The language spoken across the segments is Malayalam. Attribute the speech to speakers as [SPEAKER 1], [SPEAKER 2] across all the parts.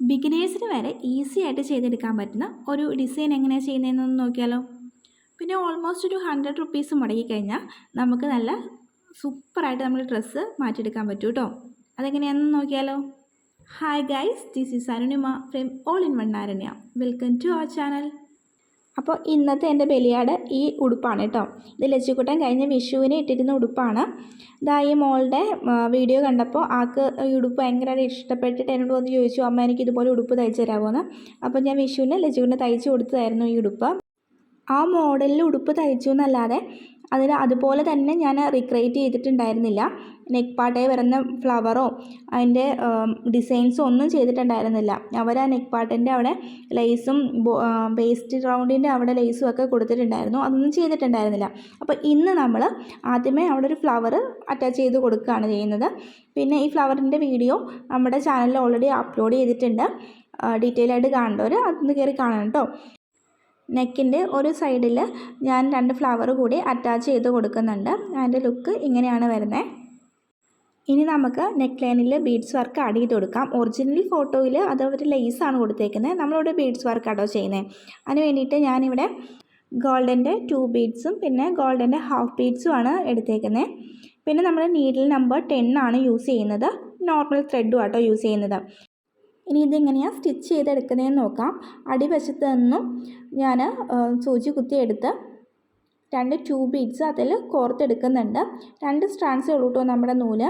[SPEAKER 1] ബിഗിനേഴ്സിന് വരെ ഈസി ആയിട്ട് ചെയ്തെടുക്കാൻ പറ്റുന്ന ഒരു ഡിസൈൻ എങ്ങനെയാണ് ചെയ്യുന്നതെന്നൊന്ന് നോക്കിയാലോ. പിന്നെ ഓൾമോസ്റ്റ് ഒരു 100 റുപ്പീസ് മുടക്കി കഴിഞ്ഞാൽ നമുക്ക് നല്ല സൂപ്പറായിട്ട് നമ്മൾ ഡ്രസ്സ് മാറ്റിയെടുക്കാൻ പറ്റും കേട്ടോ. അതെങ്ങനെയാണെന്ന് നോക്കിയാലോ. Hi guys, this is Arunima from all in one Aranya. Welcome to our channel. അപ്പോൾ ഇന്നത്തെ എൻ്റെ ബലിയാട് ഈ ഉടുപ്പാണ് കേട്ടോ. ഇത് ലച്ചുക്കുട്ടൻ കഴിഞ്ഞ വിഷുവിന് ഇട്ടിരുന്ന ഉടുപ്പാണ്. ഇതാ ഈ മോളുടെ വീഡിയോ കണ്ടപ്പോൾ ആൾക്ക് ഈ ഉടുപ്പ് ഭയങ്കരമായിട്ട് ഇഷ്ടപ്പെട്ടിട്ട് എന്നോട് വന്ന് ചോദിച്ചു, അമ്മ എനിക്ക് ഇതുപോലെ ഉടുപ്പ് തയ്ച്ചു തരാമോ എന്ന്. അപ്പോൾ ഞാൻ വിഷുവിന് ലച്ചുക്കുട്ടന് തയ്ച്ചു കൊടുത്തതായിരുന്നു ഈ ഉടുപ്പ്. ആ മോഡലിൽ ഉടുപ്പ് തയ്ച്ചു എന്നല്ലാതെ അതുപോലെ തന്നെ ഞാൻ റീക്രിയേറ്റ് ചെയ്തിട്ടുണ്ടായിരുന്നില്ല. നെക്ക് പാർട്ടേ വരുന്ന ഫ്ലവറോ അതിൻ്റെ ഡിസൈൻസോ ഒന്നും ചെയ്തിട്ടുണ്ടായിരുന്നില്ല. അവർ ആ നെക്ക് പാർട്ടിൻ്റെ അവിടെ ലേസും വേസ്റ്റ് റൗണ്ടിൻ്റെ അവിടെ ലേസും ഒക്കെ കൊടുത്തിട്ടുണ്ടായിരുന്നു. അതൊന്നും ചെയ്തിട്ടുണ്ടായിരുന്നില്ല. അപ്പോൾ ഇന്ന് നമ്മൾ ആദ്യമേ അവിടെ ഒരു ഫ്ലവർ അറ്റാച്ച് ചെയ്ത് കൊടുക്കുകയാണ് ചെയ്യുന്നത്. പിന്നെ ഈ ഫ്ലവറിൻ്റെ വീഡിയോ നമ്മുടെ ചാനലിൽ ഓൾറെഡി അപ്ലോഡ് ചെയ്തിട്ടുണ്ട്. ഡീറ്റെയിൽ ആയിട്ട് കാണേണ്ടവർ അതൊന്ന് കയറി കാണണം കേട്ടോ. നെക്കിൻ്റെ ഒരു സൈഡിൽ ഞാൻ 2 ഫ്ലവർ കൂടി അറ്റാച്ച് ചെയ്ത് കൊടുക്കുന്നുണ്ട്. അതിൻ്റെ ലുക്ക് ഇങ്ങനെയാണ് വരുന്നത്. ഇനി നമുക്ക് നെക്ക് ലൈനിൽ ബീഡ്സ് വർക്ക് ആഡ് ചെയ്ത് കൊടുക്കാം. ഒറിജിനൽ ഫോട്ടോയിൽ അത് ഒരു ലേസാണ് കൊടുത്തേക്കുന്നത്, നമ്മളിവിടെ ബീഡ്സ് വർക്ക് ആട്ടോ ചെയ്യുന്നത്. അതിന് വേണ്ടിയിട്ട് ഞാനിവിടെ ഗോൾഡൻ്റെ 2 ബീഡ്സും പിന്നെ ഗോൾഡൻ്റെ ഹാഫ് ബീഡ്സുമാണ് എടുത്തേക്കുന്നത്. പിന്നെ നമ്മൾ നീഡിൽ നമ്പർ 10 ആണ് യൂസ് ചെയ്യുന്നത്. നോർമൽ ത്രെഡും ആട്ടോ യൂസ് ചെയ്യുന്നത്. ഇനി ഇതെങ്ങനെയാണ് സ്റ്റിച്ച് ചെയ്തെടുക്കുന്നതെന്ന് നോക്കാം. അടിവശത്ത് നിന്നും ഞാൻ സൂചി കുത്തിയെടുത്ത് 2 ട്യൂബ് ബീഡ്സ് അതിൽ കോർത്തെടുക്കുന്നുണ്ട്. 2 സ്ട്രാൻഡ്സേ ഉള്ളൂ കേട്ടോ നമ്മുടെ നൂല്.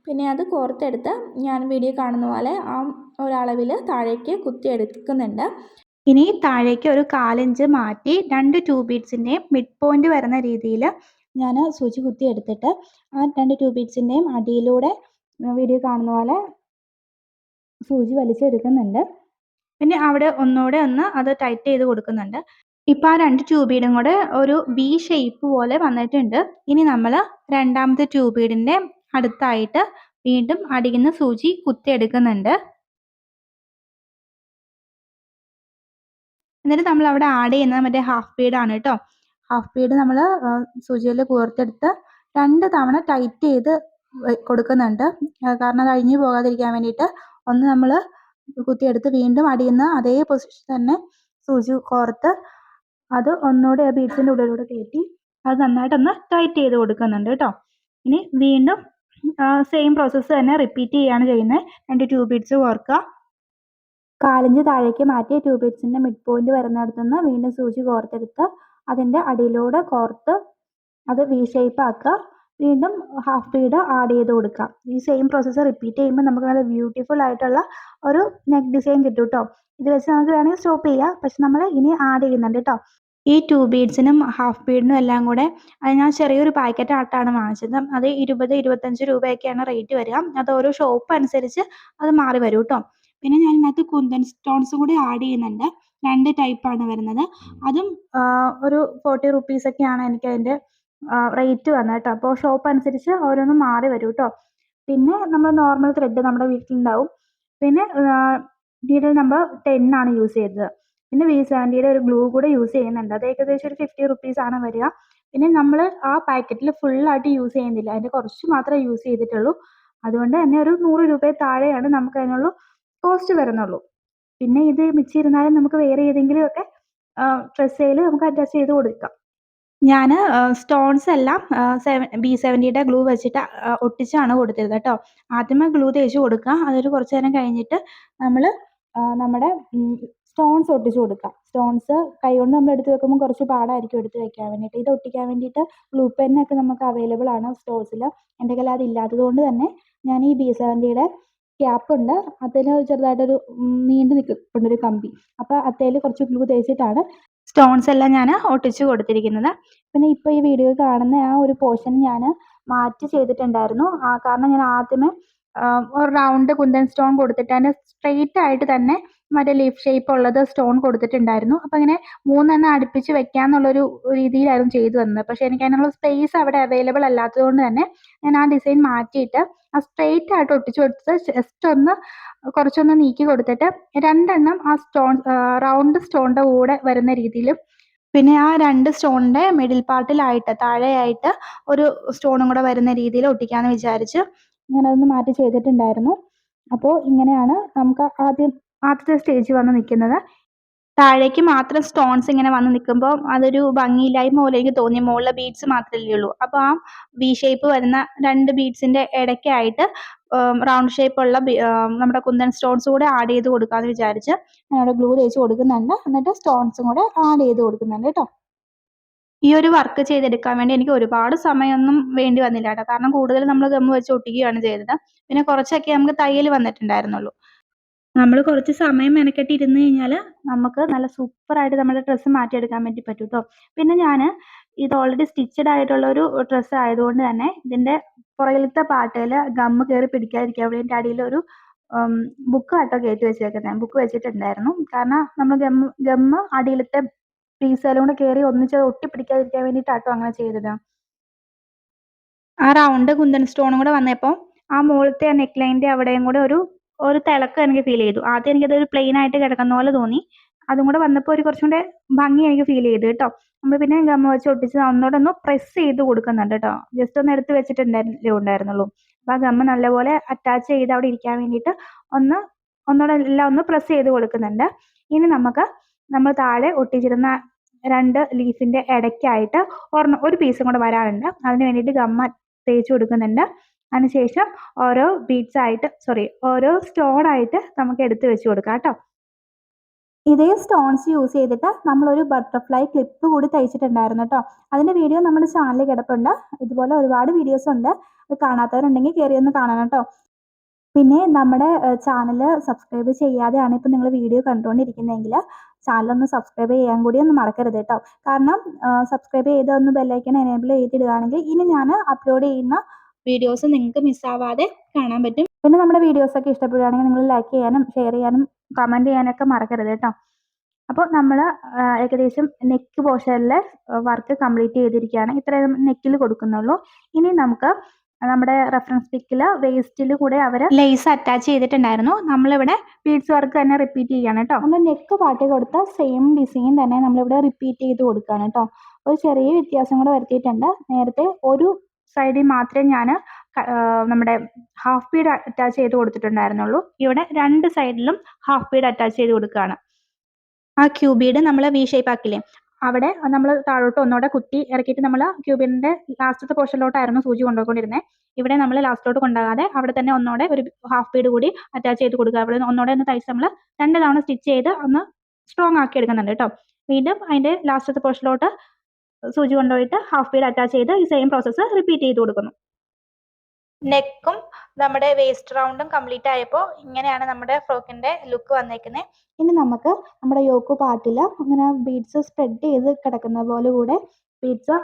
[SPEAKER 1] പിന്നെ അത് കോർത്തെടുത്ത് ഞാൻ വീഡിയോ കാണുന്ന പോലെ ആ ഒരളവിൽ താഴേക്ക് കുത്തിയെടുക്കുന്നുണ്ട്. ഇനി താഴേക്ക് ഒരു 1/4 ഇഞ്ച് മാറ്റി 2 ട്യൂബ് ബീഡ്സിൻ്റെയും മിഡ് പോയിൻ്റ് വരുന്ന രീതിയിൽ ഞാൻ സൂചി കുത്തിയെടുത്തിട്ട് ആ 2 ട്യൂബ് ബീഡ്സിൻ്റെയും അടിയിലൂടെ വീഡിയോ കാണുന്ന പോലെ സൂചി വലിച്ചെടുക്കുന്നുണ്ട്. പിന്നെ അവിടെ ഒന്നുകൂടെ അത് ടൈറ്റ് ചെയ്ത് കൊടുക്കുന്നുണ്ട്. ഇപ്പോൾ ആ 2 ട്യൂബ് ബീഡും കൂടെ ഒരു വി ഷേപ്പ് പോലെ വന്നിട്ടുണ്ട്. ഇനി നമ്മൾ രണ്ടാമത്തെ ട്യൂബ് ബീഡിൻ്റെ അടുത്തായിട്ട് വീണ്ടും അടിയിൽ നിന്ന് സൂചി കുത്തിയെടുക്കുന്നുണ്ട്. എന്നിട്ട് നമ്മൾ അവിടെ ആഡ് ചെയ്യുന്നത് മറ്റേ ഹാഫ് ബീഡാണ് കേട്ടോ. ഹാഫ് ബീഡ് നമ്മൾ സൂചിയിൽ കോർത്തെടുത്ത് 2 തവണ ടൈറ്റ് ചെയ്ത് കൊടുക്കുന്നുണ്ട്. കാരണം അത് അഴിഞ്ഞു പോകാതിരിക്കാൻ വേണ്ടിയിട്ട്. ഒന്ന് നമ്മൾ കുത്തിയെടുത്ത് വീണ്ടും അടിയിൽ നിന്ന് അതേ പൊസിഷൻ തന്നെ സൂചി കോർത്ത് അത് ഒന്നുകൂടെ ആ ബീഡ്സിൻ്റെ ഉള്ളിലൂടെ കയറ്റി അത് നന്നായിട്ടൊന്ന് ടൈറ്റ് ചെയ്ത് കൊടുക്കുന്നുണ്ട് കേട്ടോ. ഇനി വീണ്ടും സെയിം പ്രോസസ്സ് തന്നെ റിപ്പീറ്റ് ചെയ്യുകയാണ് ചെയ്യുന്നത്. 2 ട്യൂബ് ബീഡ്സ് കോർക്കുക, 1/4 ഇഞ്ച് താഴേക്ക് മാറ്റി ട്യൂബ് ബീഡ്സിൻ്റെ മിഡ് പോയിന്റ് വരുന്നിടത്തു നിന്ന് വീണ്ടും സൂചി കോർത്തെടുത്ത് അതിൻ്റെ അടിയിലൂടെ കോർത്ത് അത് വി ഷേപ്പ് ആക്കുക. വീണ്ടും ഹാഫ് ബീഡ് ആഡ് ചെയ്ത് കൊടുക്കുക. ഈ സെയിം പ്രോസസ്സ് റിപ്പീറ്റ് ചെയ്യുമ്പോൾ നമുക്ക് നല്ല ബ്യൂട്ടിഫുൾ ആയിട്ടുള്ള ഒരു നെക്ക് ഡിസൈൻ കിട്ടും കേട്ടോ. ഇത് വെച്ച് നമുക്ക് വേണമെങ്കിൽ സ്റ്റോപ്പ് ചെയ്യാം. പക്ഷെ നമ്മൾ ഇനി ആഡ് ചെയ്യുന്നുണ്ട് കേട്ടോ. ഈ ട്യൂബ് ബീഡ്സിനും ഹാഫ് ബീഡിനും എല്ലാം കൂടെ അത് ഞാൻ ചെറിയൊരു പാക്കറ്റ് ആട്ടാണ് വാങ്ങിച്ചത്. അത് 20-25 രൂപയൊക്കെയാണ് റേറ്റ് വരിക. അത് ഓരോ ഷോപ്പ് അനുസരിച്ച് അത് മാറി വരും കേട്ടോ. പിന്നെ ഞാൻ ഇതിനകത്ത് കുന്തൻ സ്റ്റോൺസും കൂടി ആഡ് ചെയ്യുന്നുണ്ട്. 2 ടൈപ്പാണ് വരുന്നത്. അതും ഒരു 40 റുപ്പീസൊക്കെയാണ് എനിക്കതിൻ്റെ റേറ്റ് വന്നത് കേട്ടോ. അപ്പോൾ ഷോപ്പ് അനുസരിച്ച് ഓരോന്നും മാറി വരും കേട്ടോ. പിന്നെ നമ്മൾ നോർമൽ ത്രെഡ് നമ്മുടെ വീട്ടിലുണ്ടാവും. പിന്നെ നീഡിൽ നമ്പർ 10 ആണ് യൂസ് ചെയ്തത്. പിന്നെ V70യുടെ ഒരു ഗ്ലൂ കൂടെ യൂസ് ചെയ്യുന്നുണ്ട്. അത് ഏകദേശം ഒരു 50 റുപ്പീസാണ് വരിക. പിന്നെ നമ്മൾ ആ പാക്കറ്റിൽ ഫുള്ളായിട്ട് യൂസ് ചെയ്യുന്നില്ല, അതിൻ്റെ കുറച്ച് മാത്രമേ യൂസ് ചെയ്തിട്ടുള്ളൂ. അതുകൊണ്ട് തന്നെ ഒരു 100 രൂപയിൽ താഴെയാണ് നമുക്ക് അതിനുള്ള കോസ്റ്റ് വരുന്നുള്ളൂ. പിന്നെ ഇത് മിച്ചിരുന്നാലും നമുക്ക് വേറെ ഏതെങ്കിലുമൊക്കെ ഡ്രസ്സേൽ നമുക്ക് അറ്റാച്ച് ചെയ്ത് കൊടുക്കാം. ഞാൻ സ്റ്റോൺസ് എല്ലാം B70യുടെ ഗ്ലൂ വെച്ചിട്ട് ഒട്ടിച്ചാണ് കൊടുത്തിരുന്നത് കേട്ടോ. ആദ്യമേ ഗ്ലൂ തേച്ച് കൊടുക്കുക. അതൊരു കുറച്ച് നേരം കഴിഞ്ഞിട്ട് നമ്മൾ നമ്മുടെ സ്റ്റോൺസ് ഒട്ടിച്ച് കൊടുക്കുക. സ്റ്റോൺസ് കൈകൊണ്ട് നമ്മൾ എടുത്ത് വെക്കുമ്പോൾ കുറച്ച് പാടായിരിക്കും എടുത്ത് വെക്കാൻ വേണ്ടിയിട്ട്. ഇത് ഒട്ടിക്കാൻ വേണ്ടിയിട്ട് ഗ്ലൂ പെന്നൊക്കെ നമുക്ക് അവൈലബിൾ ആണ് സ്റ്റോഴ്സിൽ. എൻ്റെ കയ്യിൽ അതില്ലാത്തത് കൊണ്ട് തന്നെ ഞാൻ ഈ B70യുടെ ക്യാപ്പുണ്ട്, അതിൽ ചെറുതായിട്ടൊരു നീണ്ടു നിൽക്കുന്നുണ്ട് ഒരു കമ്പി. അപ്പോൾ അതിൽ കുറച്ച് ഗ്ലൂ തേച്ചിട്ടാണ് സ്റ്റോൺസ് എല്ലാം ഞാൻ ഒട്ടിച്ച് കൊടുത്തിരിക്കുന്നത്. പിന്നെ ഇപ്പോൾ ഈ വീഡിയോ കാണുന്ന ആ ഒരു പോർഷൻ ഞാൻ മാറ്റി ചെയ്തിട്ടുണ്ടായിരുന്നു. കാരണം ഞാൻ ആദ്യമേ ഒരു റൗണ്ട് കുന്തൻ സ്റ്റോൺ കൊടുത്തിട്ട് അതിൻ്റെ സ്ട്രെയിറ്റ് ആയിട്ട് തന്നെ മറ്റേ ലീഫ് ഷേപ്പ് ഉള്ളത് സ്റ്റോൺ കൊടുത്തിട്ടുണ്ടായിരുന്നു. അപ്പോൾ ഇങ്ങനെ 3 അടുപ്പിച്ച് വെക്കാമെന്നുള്ളൊരു രീതിയിലായിരുന്നു ചെയ്തു വന്നത്. പക്ഷേ എനിക്ക് അതിനുള്ള സ്പേസ് അവിടെ അവൈലബിൾ അല്ലാത്തത് കൊണ്ട് തന്നെ ഞാൻ ആ ഡിസൈൻ മാറ്റിയിട്ട് ആ സ്ട്രെയിറ്റ് ആയിട്ട് ഒട്ടിച്ച് കൊടുത്ത് ജസ്റ്റ് ഒന്ന് കുറച്ചൊന്ന് നീക്കി കൊടുത്തിട്ട് 2 ആ സ്റ്റോൺ റൗണ്ട് സ്റ്റോണിൻ്റെ കൂടെ വരുന്ന രീതിയിലും പിന്നെ ആ 2 സ്റ്റോണിൻ്റെ മിഡിൽ പാർട്ടിലായിട്ട് താഴെയായിട്ട് ഒരു സ്റ്റോണും കൂടെ വരുന്ന രീതിയിൽ ഒട്ടിക്കാമെന്ന് വിചാരിച്ച് ഞാനതൊന്ന് മാറ്റി ചെയ്തിട്ടുണ്ടായിരുന്നു. അപ്പോൾ ഇങ്ങനെയാണ് നമുക്ക് ആദ്യം ആദ്യത്തെ സ്റ്റേജ് വന്ന് നിൽക്കുന്നത്. താഴേക്ക് മാത്രം സ്റ്റോൺസ് ഇങ്ങനെ വന്ന് നിൽക്കുമ്പോൾ അതൊരു ഭംഗിയില്ലായ്മ പോലെ എനിക്ക് തോന്നി. മുകളിലെ ബീഡ്സ് മാത്രമല്ലേ ഉള്ളൂ. അപ്പോൾ ആ വി ഷേപ്പ് വരുന്ന 2 ബീഡ്സിന്റെ ഇടയ്ക്കായിട്ട് റൗണ്ട് ഷേപ്പുള്ള നമ്മുടെ കുന്തൻ സ്റ്റോൺസ് കൂടെ ആഡ് ചെയ്ത് കൊടുക്കാമെന്ന് വിചാരിച്ച് ഞാനവിടെ ഗ്ലൂ തേച്ച് കൊടുക്കുന്നുണ്ട്. എന്നിട്ട് സ്റ്റോൺസും കൂടെ ആഡ് ചെയ്ത് കൊടുക്കുന്നുണ്ട് കേട്ടോ. ഈ ഒരു വർക്ക് ചെയ്തെടുക്കാൻ വേണ്ടി എനിക്ക് ഒരുപാട് സമയമൊന്നും വേണ്ടി വന്നില്ല കേട്ടോ. കാരണം കൂടുതൽ നമ്മൾ ഗമ്മ് വെച്ച് ഒട്ടിക്കുകയാണ് ചെയ്തത്. പിന്നെ കുറച്ചൊക്കെ നമുക്ക് തയ്യൽ വന്നിട്ടുണ്ടായിരുന്നുള്ളൂ. നമ്മൾ കുറച്ച് സമയം മെനക്കെട്ട് ഇരുന്ന് കഴിഞ്ഞാൽ നമുക്ക് നല്ല സൂപ്പറായിട്ട് നമ്മുടെ ഡ്രസ്സ് മാറ്റിയെടുക്കാൻ വേണ്ടി പറ്റും ട്ടോ. പിന്നെ ഞാൻ ഇത് ഓൾറെഡി സ്റ്റിച്ചഡ് ആയിട്ടുള്ള ഒരു ഡ്രസ്സ് ആയതുകൊണ്ട് തന്നെ ഇതിന്റെ പുറകിലത്തെ പാർട്ടിൽ ഗമ്മ് കയറി പിടിക്കാതിരിക്കാൻ വേണ്ടി അടിയിലൊരു ബുക്കാട്ടോ കയറ്റി വെച്ചേക്കുന്നത്. ബുക്ക് വെച്ചിട്ടുണ്ടായിരുന്നു. കാരണം നമ്മൾ ഗമ്മ് അടിയിലത്തെ പീസുകളും കൂടെ കയറി ഒന്നിച്ച് ഒട്ടിപ്പിടിക്കാതിരിക്കാൻ വേണ്ടിയിട്ടാട്ടോ അങ്ങനെ ചെയ്തത്. ആ റൗണ്ട് കുന്തൻ സ്റ്റോണും കൂടെ വന്നപ്പോൾ ആ മോളത്തെ ആ നെക്ക് ലൈനിന്റെ അവിടെയും കൂടെ ഒരു തിളക്കം എനിക്ക് ഫീൽ ചെയ്തു. ആദ്യം എനിക്കതൊരു പ്ലെയിൻ ആയിട്ട് കിടക്കുന്ന പോലെ തോന്നി. അതും കൂടെ വന്നപ്പോൾ ഒരു കുറച്ചും കൂടെ ഭംഗി എനിക്ക് ഫീൽ ചെയ്തു കേട്ടോ. നമ്മൾ പിന്നെ ഗമ്മ് വെച്ച് ഒട്ടിച്ച് ഒന്നൂടെ ഒന്ന് പ്രസ് ചെയ്ത് കൊടുക്കുന്നുണ്ട് കേട്ടോ. ജസ്റ്റ് ഒന്ന് എടുത്ത് വെച്ചിട്ടുണ്ടായിരുന്നുള്ളൂ. അപ്പോൾ ആ ഗമ്മ് നല്ലപോലെ അറ്റാച്ച് ചെയ്ത് അവിടെ ഇരിക്കാൻ വേണ്ടിയിട്ട് ഒന്നൂടെ എല്ലാം ഒന്ന് പ്രസ് ചെയ്ത് കൊടുക്കുന്നുണ്ട്. ഇനി നമ്മൾ താഴെ ഒട്ടിച്ചിരുന്ന 2 ലീഫിന്റെ ഇടയ്ക്കായിട്ട് ഒരു പീസും കൂടെ വരാനുണ്ട്. അതിന് വേണ്ടിയിട്ട് ഗമ്മ് തേച്ച് കൊടുക്കുന്നുണ്ട്. അതിനുശേഷം ഓരോ സ്റ്റോൺ ആയിട്ട് നമുക്ക് എടുത്ത് വെച്ച് കൊടുക്കാം കേട്ടോ. ഇതേ സ്റ്റോൺസ് യൂസ് ചെയ്തിട്ട് നമ്മളൊരു ബട്ടർഫ്ലൈ ക്ലിപ്പ് കൂടി തയ്ച്ചിട്ടുണ്ടായിരുന്നു കേട്ടോ. അതിന്റെ വീഡിയോ നമ്മുടെ ചാനലിൽ കിടപ്പുണ്ട്. ഇതുപോലെ ഒരുപാട് വീഡിയോസ് ഉണ്ട്. അത് കാണാത്തവരുണ്ടെങ്കിൽ കയറി ഒന്ന് കാണണം കേട്ടോ. പിന്നെ നമ്മുടെ ചാനൽ സബ്സ്ക്രൈബ് ചെയ്യാതെയാണ് ഇപ്പോൾ നിങ്ങൾ വീഡിയോ കണ്ടുകൊണ്ടിരിക്കുന്നതെങ്കിൽ ചാനലൊന്ന് സബ്സ്ക്രൈബ് ചെയ്യാൻ കൂടി ഒന്ന് മറക്കരുത് കേട്ടോ. കാരണം സബ്സ്ക്രൈബ് ചെയ്ത് ഒന്ന് ബെല്ലൈക്കൺ എനേബിൾ ചെയ്തിടുകയാണെങ്കിൽ ഇനി ഞാൻ അപ്ലോഡ് ചെയ്യുന്ന വീഡിയോസ് നിങ്ങൾക്ക് മിസ്സാവാതെ കാണാൻ പറ്റും. പിന്നെ നമ്മുടെ വീഡിയോസൊക്കെ ഇഷ്ടപ്പെടുകയാണെങ്കിൽ നിങ്ങൾ ലൈക്ക് ചെയ്യാനും ഷെയർ ചെയ്യാനും കമൻറ്റ് ചെയ്യാനൊക്കെ മറക്കരുത് കേട്ടോ. അപ്പോൾ നമ്മൾ ഏകദേശം നെക്ക് പോർഷനിലെ വർക്ക് കംപ്ലീറ്റ് ചെയ്തിരിക്കുകയാണ്. ഇത്രയും നെക്കിൽ കൊടുക്കുന്നുള്ളൂ. ഇനി നമുക്ക് നമ്മുടെ റെഫറൻസ് പിക്കിൽ വേസ്റ്റിൽ കൂടെ അവർ ലേസ് അറ്റാച്ച് ചെയ്തിട്ടുണ്ടായിരുന്നു. നമ്മളിവിടെ ബീഡ്സ് വർക്ക് തന്നെ റിപ്പീറ്റ് ചെയ്യാണ് കേട്ടോ. നമ്മൾ നെക്ക് പാർട്ടി കൊടുത്ത സെയിം ഡിസൈൻ തന്നെ നമ്മളിവിടെ റിപ്പീറ്റ് ചെയ്ത് കൊടുക്കുകയാണ് കേട്ടോ. ഒരു ചെറിയ വ്യത്യാസം കൂടെ വരുത്തിയിട്ടുണ്ട്. നേരത്തെ ഒരു സൈഡിൽ മാത്രമേ ഞാൻ നമ്മുടെ ഹാഫ് ബീഡ് അറ്റാച്ച് ചെയ്ത് കൊടുത്തിട്ടുണ്ടായിരുന്നുള്ളൂ. ഇവിടെ 2 സൈഡിലും ഹാഫ് ബീഡ് അറ്റാച്ച് ചെയ്ത് കൊടുക്കുകയാണ്. ആ ക്യൂബീഡ് നമ്മൾ വി ഷേപ്പ് ആക്കില്ലേ, അവിടെ നമ്മൾ താഴോട്ട് ഒന്നുകൂടെ കുത്തി ഇറക്കിയിട്ട് നമ്മൾ ക്യൂബിന്റെ ലാസ്റ്റത്തെ പോർഷനിലോട്ടായിരുന്നു സൂചി കൊണ്ടുപോയിക്കൊണ്ടിരുന്നത്. ഇവിടെ നമ്മൾ ലാസ്റ്റോട്ട് കൊണ്ടുപോകാതെ അവിടെ തന്നെ ഒന്നുകൂടെ ഒരു ഹാഫ് ബീഡ് കൂടി അറ്റാച്ച് ചെയ്ത് കൊടുക്കുക. അവിടെ ഒന്നുകൂടെ ഒന്ന് തയ്ച്ച് നമ്മൾ 2 തവണ സ്റ്റിച്ച് ചെയ്ത് ഒന്ന് സ്ട്രോങ് ആക്കി എടുക്കുന്നുണ്ട് കേട്ടോ. വീണ്ടും അതിന്റെ ലാസ്റ്റത്തെ പോർഷനിലോട്ട് സൂചി കൊണ്ടുപോയിട്ട് ഹാഫ് ബീഡ് അറ്റാച്ച് ചെയ്ത് ഈ സെയിം പ്രോസസ്സ് റിപ്പീറ്റ് ചെയ്ത് കൊടുക്കുന്നു. നെക്കും നമ്മുടെ വേസ്റ്റ് റൗണ്ടും കംപ്ലീറ്റ് ആയപ്പോൾ ഇങ്ങനെയാണ് നമ്മുടെ ഫ്രോക്കിന്റെ ലുക്ക് വന്നേക്കുന്നത്. ഇനി നമുക്ക് നമ്മുടെ യോക്ക് പാർട്ടിൽ ഇങ്ങനെ ബീഡ്സ് സ്പ്രെഡ് ചെയ്ത് കിടക്കുന്ന പോലെ കൂടെ ബീഡ്സ്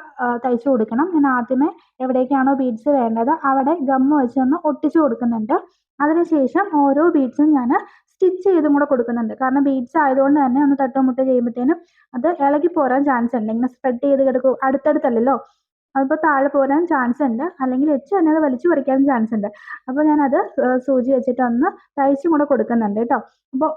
[SPEAKER 1] തയ്ച്ചു കൊടുക്കണം. ഞാൻ ആദ്യമേ എവിടേക്കാണോ ബീഡ്സ് വേണ്ടത് അവിടെ ഗമ്മ് വെച്ച് ഒന്ന് ഒട്ടിച്ചു കൊടുക്കുന്നുണ്ട്. അതിനുശേഷം ഓരോ ബീഡ്സും ഞാൻ സ്റ്റിച്ച് ചെയ്തും കൂടെ കൊടുക്കുന്നുണ്ട്. കാരണം ബീഡ്സ് ആയതുകൊണ്ട് തന്നെ ഒന്ന് തട്ടുമുട്ട് ചെയ്യുമ്പോഴത്തേനും അത് ഇളകി പോരാൻ ചാൻസ് ഉണ്ട്. ഇങ്ങനെ സ്പ്രെഡ് ചെയ്ത് കിടക്കും, അടുത്തടുത്തല്ലല്ലോ, അതിപ്പോൾ താഴെ പോരാൻ ചാൻസ് ഉണ്ട്. അല്ലെങ്കിൽ എച്ച് തന്നെ അത് വലിച്ചു പറിക്കാനും ചാൻസ് ഉണ്ട്. അപ്പോൾ ഞാനത് സൂചി വെച്ചിട്ട് ഒന്ന് തയ്ച്ചും കൂടെ കൊടുക്കുന്നുണ്ട് കേട്ടോ. അപ്പോൾ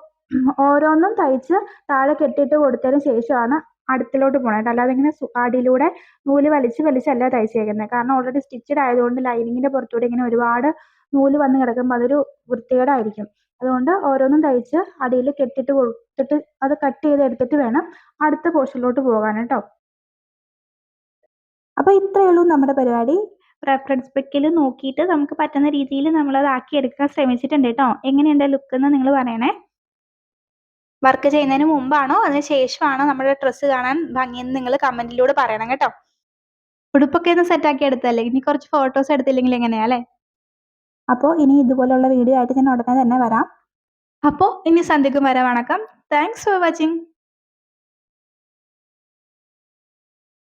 [SPEAKER 1] ഓരോന്നും തയ്ച്ച് താഴെ കെട്ടിയിട്ട് കൊടുത്തതിന് ശേഷമാണ് അടുത്തിലോട്ട് പോകണം. അല്ലാതെ ഇങ്ങനെ അടിയിലൂടെ നൂല് വലിച്ചല്ല തയ്ച്ചേക്കുന്നത്. കാരണം ഓൾറെഡി സ്റ്റിച്ചഡ് ആയതുകൊണ്ട് ലൈനിങ്ങിന്റെ പുറത്തൂടെ ഇങ്ങനെ ഒരുപാട് നൂല് വന്ന് കിടക്കുമ്പോൾ അതൊരു വൃത്തികേടായിരിക്കും. അതുകൊണ്ട് ഓരോന്നും തയ്ച്ച് അടിയിൽ കെട്ടിയിട്ട് കൊടുത്തിട്ട് അത് കട്ട് ചെയ്ത് എടുത്തിട്ട് വേണം അടുത്ത പോർഷനിലോട്ട് പോകാൻ കേട്ടോ. അപ്പോൾ ഇത്രയേ ഉള്ളൂ നമ്മുടെ പരിപാടി. റെഫറൻസ് പിക്കിൽ നോക്കിയിട്ട് നമുക്ക് പറ്റുന്ന രീതിയിൽ നമ്മളത് ആക്കിയെടുക്കാൻ ശ്രമിച്ചിട്ടുണ്ട് കേട്ടോ. എങ്ങനെയുണ്ട് ലുക്ക് എന്ന് നിങ്ങൾ പറയണേ. വർക്ക് ചെയ്യുന്നതിന് മുമ്പാണോ അതിന് ശേഷമാണോ നമ്മുടെ ഡ്രസ്സ് കാണാൻ ഭംഗിയെന്ന് നിങ്ങൾ കമന്റിലൂടെ പറയണം കേട്ടോ. ഉടുപ്പൊക്കെ ഒന്ന് സെറ്റാക്കി എടുത്തല്ലേ, ഇനി കുറച്ച് ഫോട്ടോസ് എടുത്തില്ലെങ്കിൽ എങ്ങനെയാ അല്ലേ. അപ്പോൾ ഇനി ഇതുപോലുള്ള വീഡിയോ ആയിട്ട് ഞാൻ ഉടനെ തന്നെ വരാം. അപ്പോൾ ഇനി സന്ധ്യക്കും വരെ വണക്കം. Thanks for watching.